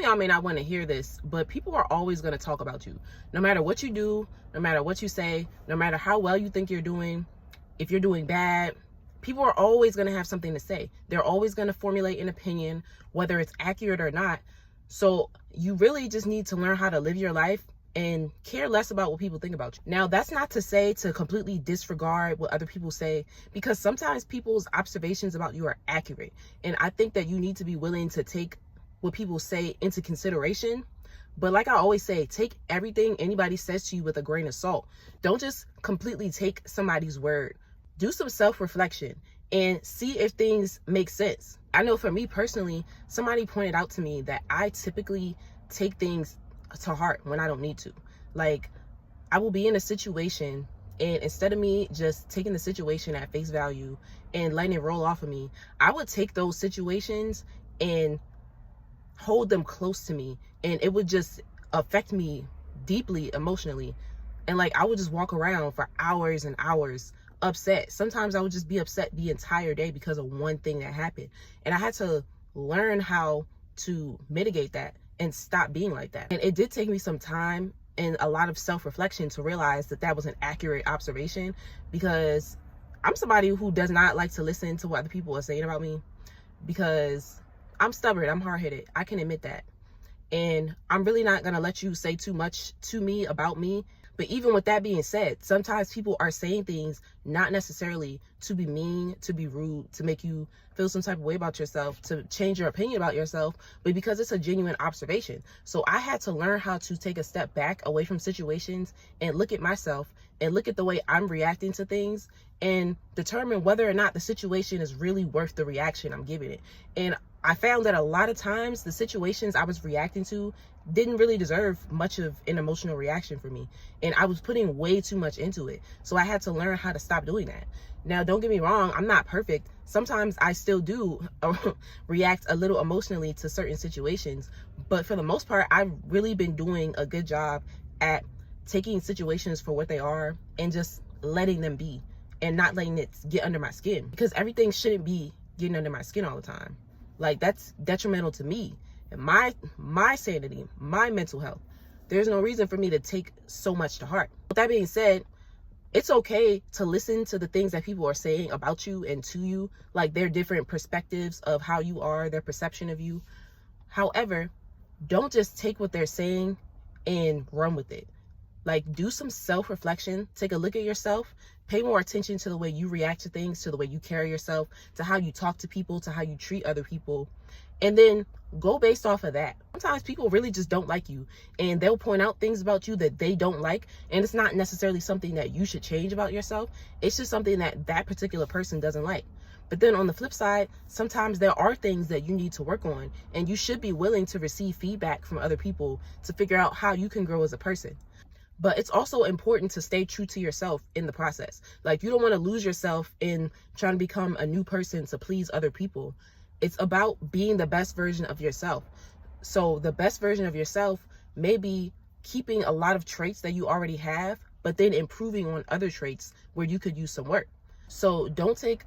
of y'all may not want to hear this, but people are always going to talk about you. No matter what you do, no matter what you say, no matter how well you think you're doing, if you're doing bad, people are always going to have something to say. They're always going to formulate an opinion, whether it's accurate or not. So you really just need to learn how to live your life and care less about what people think about you. Now, that's not to say to completely disregard what other people say, because sometimes people's observations about you are accurate. And I think that you need to be willing to take what people say into consideration. But like I always say, take everything anybody says to you with a grain of salt. Don't just completely take somebody's word. Do some self-reflection and see if things make sense. I know for me personally, somebody pointed out to me that I typically take things to heart when I don't need to. Like, I will be in a situation, and instead of me just taking the situation at face value and letting it roll off of me, I would take those situations and hold them close to me, and it would just affect me deeply emotionally. And like, I would just walk around for hours and hours upset. Sometimes I would just be upset the entire day because of one thing that happened. And I had to learn how to mitigate that and stop being like that. And it did take me some time and a lot of self-reflection to realize that that was an accurate observation, because I'm somebody who does not like to listen to what other people are saying about me, because I'm stubborn, I'm hard-headed, I can admit that. And I'm really not gonna let you say too much to me about me. But even with that being said, sometimes people are saying things not necessarily to be mean, to be rude, to make you feel some type of way about yourself, to change your opinion about yourself, but because it's a genuine observation. So I had to learn how to take a step back away from situations and look at myself and look at the way I'm reacting to things and determine whether or not the situation is really worth the reaction I'm giving it. And I found that a lot of times the situations I was reacting to didn't really deserve much of an emotional reaction for me. And I was putting way too much into it. So I had to learn how to stop doing that. Now, don't get me wrong, I'm not perfect. Sometimes I still do react a little emotionally to certain situations. But for the most part, I've really been doing a good job at taking situations for what they are and just letting them be and not letting it get under my skin. Because everything shouldn't be getting under my skin all the time. Like, that's detrimental to me and my sanity, my mental health. There's no reason for me to take so much to heart. With that being said, it's okay to listen to the things that people are saying about you and to you, like their different perspectives of how you are, their perception of you. However, don't just take what they're saying and run with it. Like, do some self-reflection, take a look at yourself, pay more attention to the way you react to things, to the way you carry yourself, to how you talk to people, to how you treat other people, and then go based off of that. Sometimes people really just don't like you, and they'll point out things about you that they don't like, and it's not necessarily something that you should change about yourself. It's just something that that particular person doesn't like. But then on the flip side, sometimes there are things that you need to work on, and you should be willing to receive feedback from other people to figure out how you can grow as a person. But it's also important to stay true to yourself in the process. Like, you don't want to lose yourself in trying to become a new person to please other people. It's about being the best version of yourself. So the best version of yourself may be keeping a lot of traits that you already have, but then improving on other traits where you could use some work. So don't take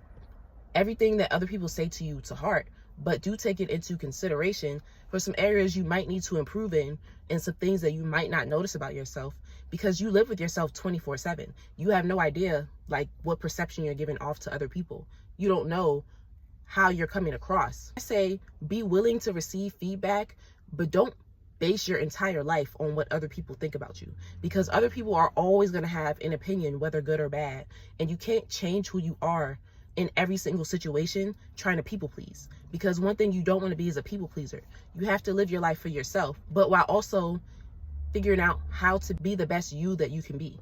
everything that other people say to you to heart, but do take it into consideration for some areas you might need to improve in and some things that you might not notice about yourself, because you live with yourself 24/7. You have no idea like what perception you're giving off to other people. You don't know how you're coming across. I say be willing to receive feedback, but don't base your entire life on what other people think about you, because other people are always going to have an opinion, whether good or bad, and you can't change who you are in every single situation trying to people please. Because one thing you don't want to be is a people pleaser. You have to live your life for yourself, but while also figuring out how to be the best you that you can be.